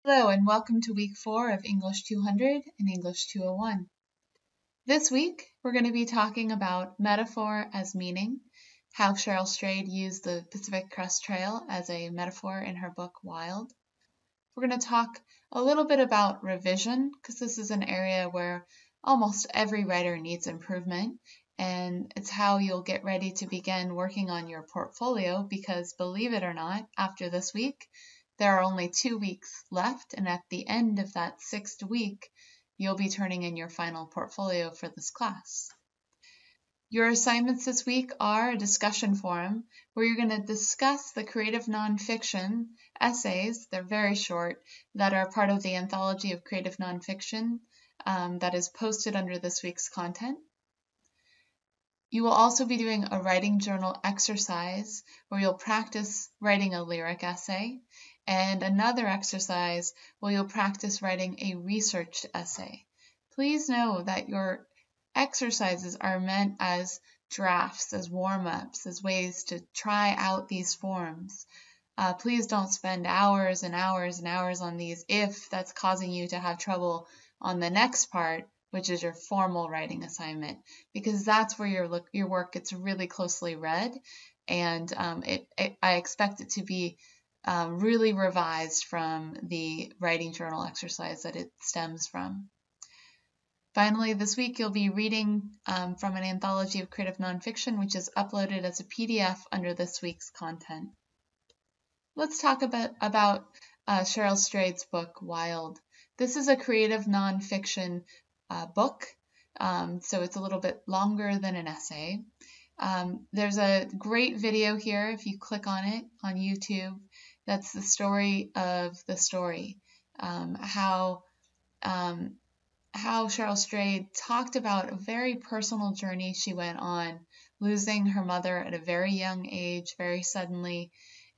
Hello and welcome to week 4 of English 200 and English 201. This week we're going to be talking about metaphor as meaning, how Cheryl Strayed used the Pacific Crest Trail as a metaphor in her book Wild. We're going to talk a little bit about revision because this is an area where almost every writer needs improvement, and it's how you'll get ready to begin working on your portfolio because, believe it or not, after this week, there are only 2 weeks left, and at the end of that 6th week, you'll be turning in your final portfolio for this class. Your assignments this week are a discussion forum where you're going to discuss the creative nonfiction essays, they're very short, that are part of the anthology of creative nonfiction that is posted under this week's content. You will also be doing a writing journal exercise where you'll practice writing a lyric essay, and another exercise where you'll practice writing a research essay. Please know that your exercises are meant as drafts, as warm-ups, as ways to try out these forms. Please don't spend hours and hours and hours on these if that's causing you to have trouble on the next part, which is your formal writing assignment, because that's where your work gets really closely read, and I expect it to be really revised from the writing journal exercise that it stems from. Finally, this week you'll be reading from an anthology of creative nonfiction, which is uploaded as a PDF under this week's content. Let's talk about Cheryl Strayed's book, Wild. This is a creative nonfiction book, so it's a little bit longer than an essay. There's a great video here, if you click on it on YouTube, that's the story of the story, how Cheryl Strayed talked about a very personal journey she went on, losing her mother at a very young age, very suddenly,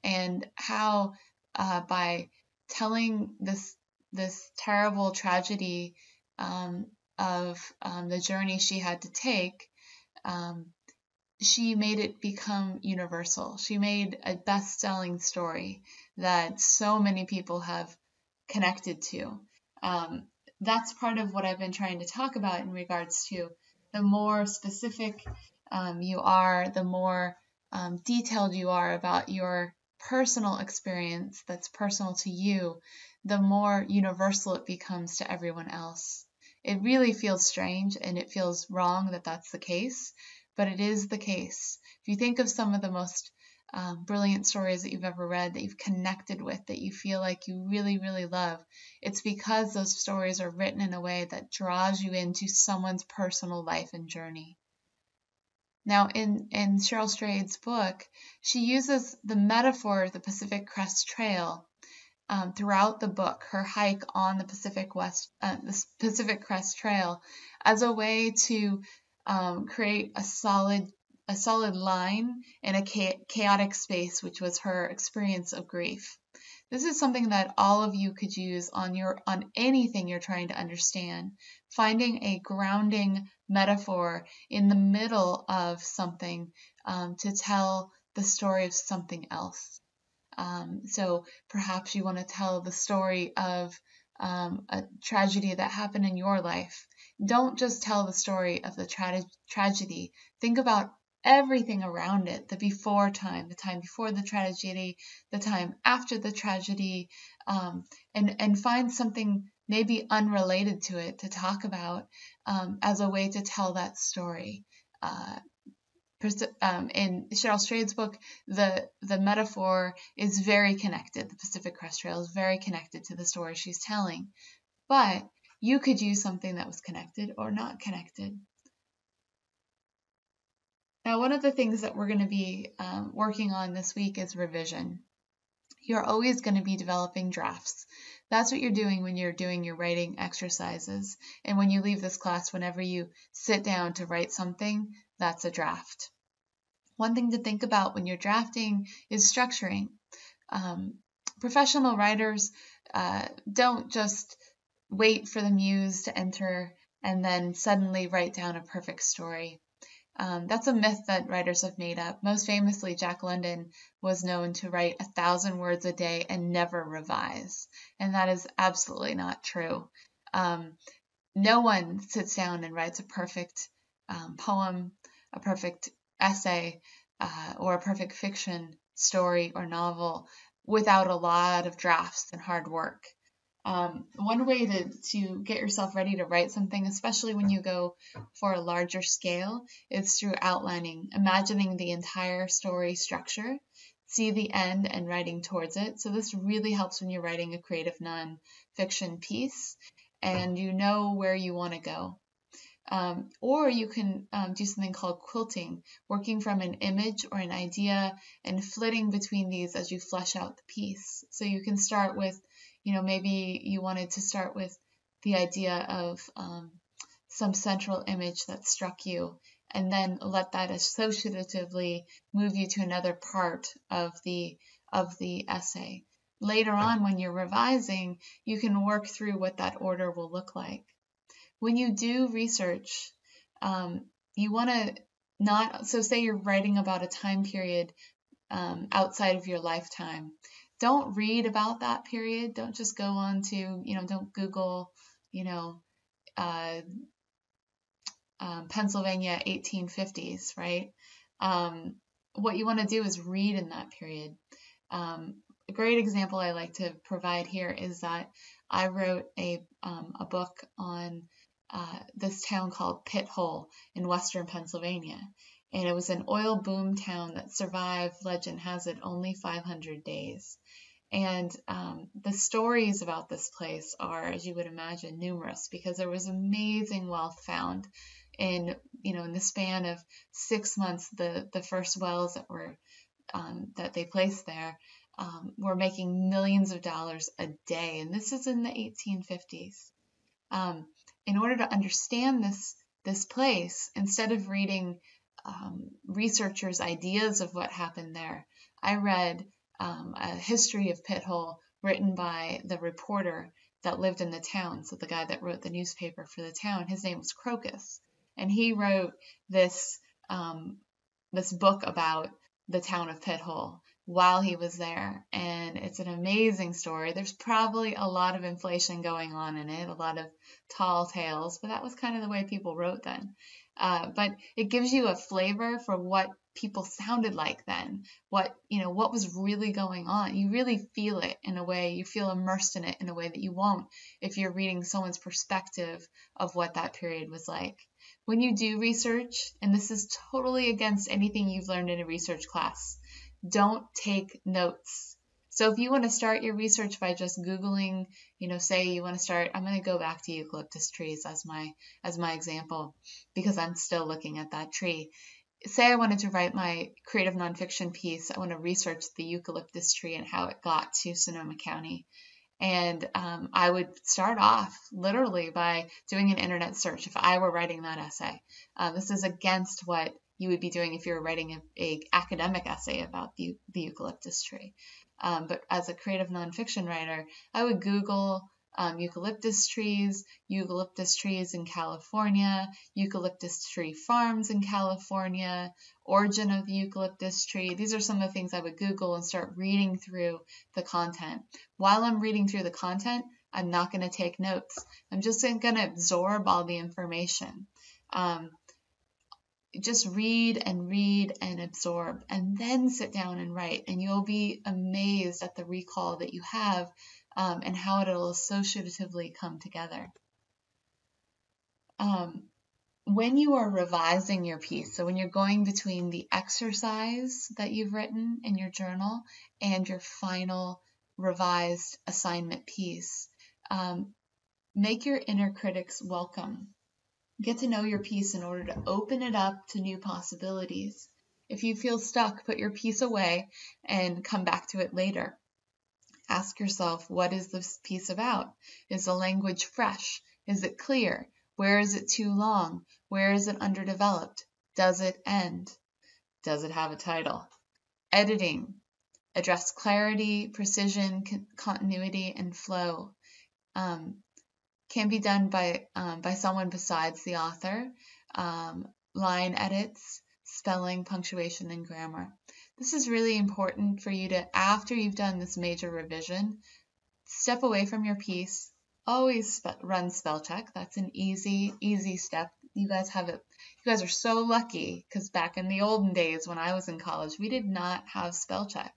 and how by telling this terrible tragedy of the journey she had to take, she made it become universal. She made a best-selling story that so many people have connected to. That's part of what I've been trying to talk about in regards to the more specific you are, the more detailed you are about your personal experience that's personal to you, the more universal it becomes to everyone else. It really feels strange and it feels wrong that that's the case, but it is the case. If you think of some of the most brilliant stories that you've ever read, that you've connected with, that you feel like you really, really love, it's because those stories are written in a way that draws you into someone's personal life and journey. Now, in Cheryl Strayed's book, she uses the metaphor of the Pacific Crest Trail throughout the book, her hike on the Pacific Crest Trail, as a way to create a solid line in a chaotic space, which was her experience of grief. This is something that all of you could use on anything you're trying to understand. Finding a grounding metaphor in the middle of something to tell the story of something else. So perhaps you want to tell the story of a tragedy that happened in your life. Don't just tell the story of the tragedy. Think about everything around it, the before time, the time before the tragedy, the time after the tragedy, and find something maybe unrelated to it to talk about as a way to tell that story. In Cheryl Strayed's book, the metaphor is very connected. The Pacific Crest Trail is very connected to the story she's telling, but you could use something that was connected or not connected. Now, one of the things that we're going to be working on this week is revision. You're always going to be developing drafts. That's what you're doing when you're doing your writing exercises. And when you leave this class, whenever you sit down to write something, that's a draft. One thing to think about when you're drafting is structuring. Professional writers don't just wait for the muse to enter and then suddenly write down a perfect story. That's a myth that writers have made up. Most famously, Jack London was known to write 1,000 words a day and never revise. And that is absolutely not true. No one sits down and writes a perfect poem, a perfect essay, or a perfect fiction story or novel without a lot of drafts and hard work. One way to get yourself ready to write something, especially when you go for a larger scale, is through outlining, imagining the entire story structure, see the end and writing towards it. So this really helps when you're writing a creative nonfiction piece and you know where you want to go. Or you can do something called quilting, working from an image or an idea and flitting between these as you flesh out the piece. So you can start with, maybe you wanted to start with the idea of some central image that struck you, and then let that associatively move you to another part of the essay. Later on, when you're revising, you can work through what that order will look like. When you do research, you want to so say you're writing about a time period outside of your lifetime. Don't read about that period. Don't just go on to, don't Google, Pennsylvania 1850s, right? What you want to do is read in that period. A great example I like to provide here is that I wrote a book on this town called Pit Hole in western Pennsylvania. And it was an oil boom town that survived, legend has it, only 500 days. And the stories about this place are, as you would imagine, numerous, because there was amazing wealth found in the span of 6 months. The first wells that were that they placed there were making millions of dollars a day, and this is in the 1850s. In order to understand this place, instead of reading researchers' ideas of what happened there, I read a history of Pit Hole written by the reporter that lived in the town. So the guy that wrote the newspaper for the town, his name was Crocus, and he wrote this book about the town of Pit Hole while he was there, and it's an amazing story. There's probably a lot of inflation going on in it, a lot of tall tales, but that was kind of the way people wrote then. But it gives you a flavor for what people sounded like then, what was really going on. You really feel it in a way, you feel immersed in it in a way that you won't if you're reading someone's perspective of what that period was like. When you do research, and this is totally against anything you've learned in a research class, don't take notes. So if you want to start your research by just Googling, say you want to start, I'm going to go back to eucalyptus trees as my example, because I'm still looking at that tree. Say I wanted to write my creative nonfiction piece. I want to research the eucalyptus tree and how it got to Sonoma County. And I would start off literally by doing an internet search if I were writing that essay. This is against what you would be doing if you were writing a academic essay about the eucalyptus tree. But as a creative nonfiction writer, I would Google eucalyptus trees in California, eucalyptus tree farms in California, origin of the eucalyptus tree. These are some of the things I would Google and start reading through the content. While I'm reading through the content, I'm not going to take notes. I'm just going to absorb all the information. Just read and absorb, and then sit down and write, and you'll be amazed at the recall that you have and how it'll associatively come together. When you are revising your piece, so when you're going between the exercise that you've written in your journal and your final revised assignment piece, make your inner critics welcome. Get to know your piece in order to open it up to new possibilities. If you feel stuck, put your piece away and come back to it later. Ask yourself, what is this piece about? Is the language fresh? Is it clear? Where is it too long? Where is it underdeveloped? Does it end? Does it have a title? Editing. Address clarity, precision, continuity, and flow. Can be done by someone besides the author. line edits, spelling, punctuation, and grammar. This is really important for you to, after you've done this major revision, step away from your piece. Always run spell check. That's an easy step. You guys have it. You guys are so lucky because back in the olden days when I was in college, we did not have spell check.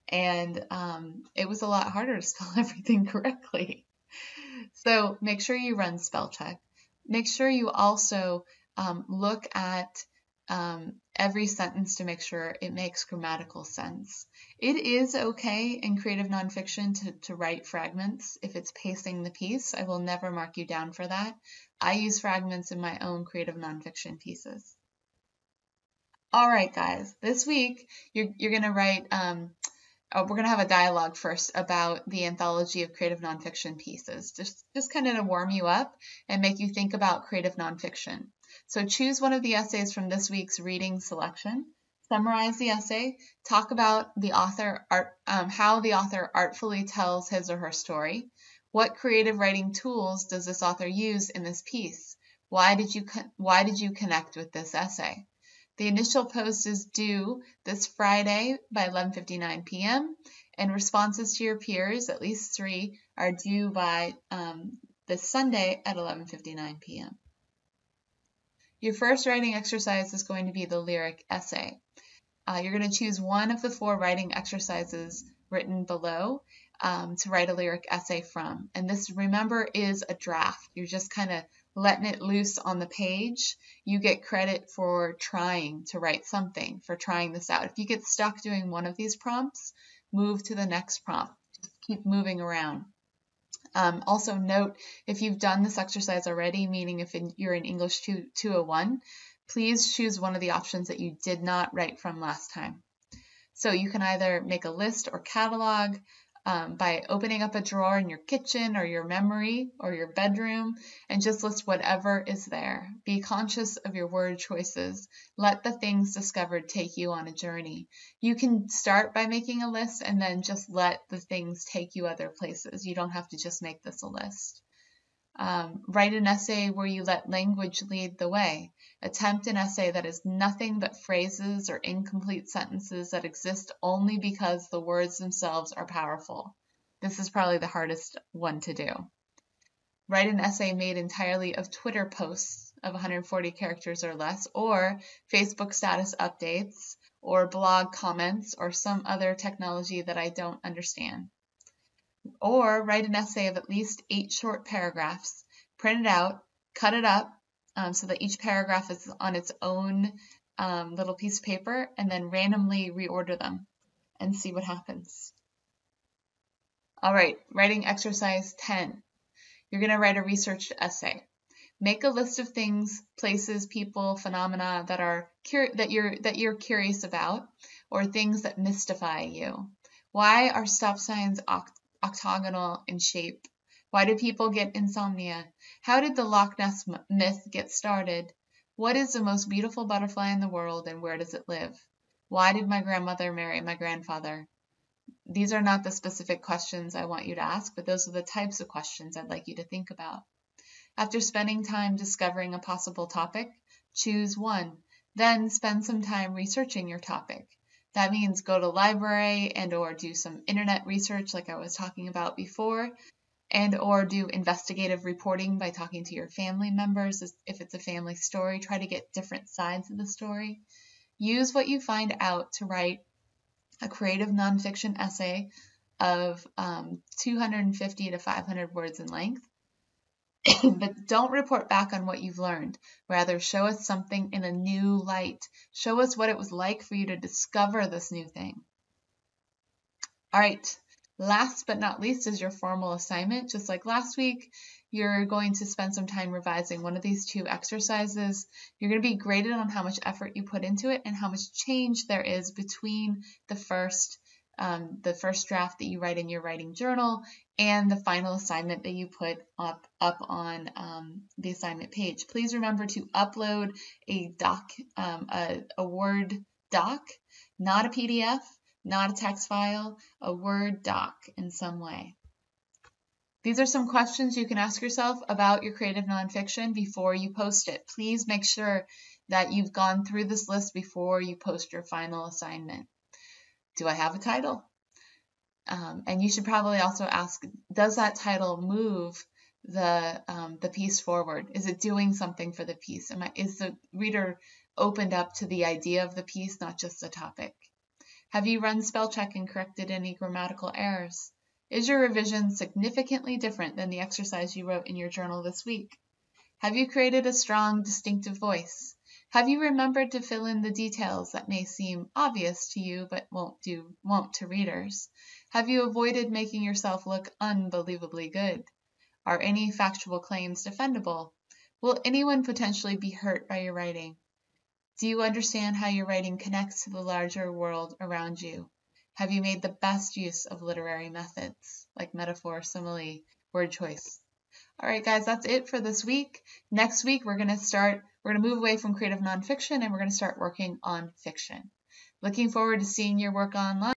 And it was a lot harder to spell everything correctly. So make sure you run spell check. Make sure you also look at every sentence to make sure it makes grammatical sense. It is okay in creative nonfiction to write fragments if it's pacing the piece. I will never mark you down for that. I use fragments in my own creative nonfiction pieces. All right, guys, this week you're going to write, we're going to have a dialogue first about the anthology of creative nonfiction pieces, just kind of to warm you up and make you think about creative nonfiction. So choose one of the essays from this week's reading selection, summarize the essay, talk about the author, how the author artfully tells his or her story. What creative writing tools does this author use in this piece? Why did you connect with this essay? The initial post is due this Friday by 11:59 p.m. and responses to your peers, at least 3, are due by this Sunday at 11:59 p.m. Your first writing exercise is going to be the lyric essay. You're going to choose one of the 4 writing exercises written below to write a lyric essay from. And this, remember, is a draft. You're just kind of letting it loose on the page. You get credit for trying to write something, for trying this out. If you get stuck doing one of these prompts, move to the next prompt. Just keep moving around. Also note, if you've done this exercise already, meaning if you're in English 201, please choose one of the options that you did not write from last time. So you can either make a list or catalog by opening up a drawer in your kitchen or your memory or your bedroom and just list whatever is there. Be conscious of your word choices. Let the things discovered take you on a journey. You can start by making a list and then just let the things take you other places. You don't have to just make this a list. Write an essay where you let language lead the way. Attempt an essay that is nothing but phrases or incomplete sentences that exist only because the words themselves are powerful. This is probably the hardest one to do. Write an essay made entirely of Twitter posts of 140 characters or less, or Facebook status updates, or blog comments, or some other technology that I don't understand. Or write an essay of at least 8 short paragraphs, print it out, cut it up so that each paragraph is on its own little piece of paper, and then randomly reorder them and see what happens. All right, writing exercise 10. You're going to write a research essay. Make a list of things, places, people, phenomena that you're curious about, or things that mystify you. Why are stop signs octagonal in shape? Why do people get insomnia? How did the Loch Ness myth get started? What is the most beautiful butterfly in the world and where does it live? Why did my grandmother marry my grandfather? These are not the specific questions I want you to ask, but those are the types of questions I'd like you to think about. After spending time discovering a possible topic, choose one. Then spend some time researching your topic. That means go to the library and or do some internet research like I was talking about before, and or do investigative reporting by talking to your family members. If it's a family story, try to get different sides of the story. Use what you find out to write a creative nonfiction essay of 250 to 500 words in length. But don't report back on what you've learned. Rather, show us something in a new light. Show us what it was like for you to discover this new thing. All right, last but not least is your formal assignment. Just like last week, you're going to spend some time revising one of these 2 exercises. You're going to be graded on how much effort you put into it and how much change there is between the first draft that you write in your writing journal and the final assignment that you put up on the assignment page. Please remember to upload a Word doc, not a PDF, not a text file, a Word doc in some way. These are some questions you can ask yourself about your creative nonfiction before you post it. Please make sure that you've gone through this list before you post your final assignment. Do I have a title? And you should probably also ask, does that title move the piece forward? Is it doing something for the piece? Is the reader opened up to the idea of the piece, not just the topic? Have you run spell check and corrected any grammatical errors? Is your revision significantly different than the exercise you wrote in your journal this week? Have you created a strong, distinctive voice? Have you remembered to fill in the details that may seem obvious to you but won't to readers? Have you avoided making yourself look unbelievably good? Are any factual claims defendable? Will anyone potentially be hurt by your writing? Do you understand how your writing connects to the larger world around you? Have you made the best use of literary methods like metaphor, simile, word choice? All right, guys, that's it for this week. Next week, we're going to move away from creative nonfiction and we're going to start working on fiction. Looking forward to seeing your work online.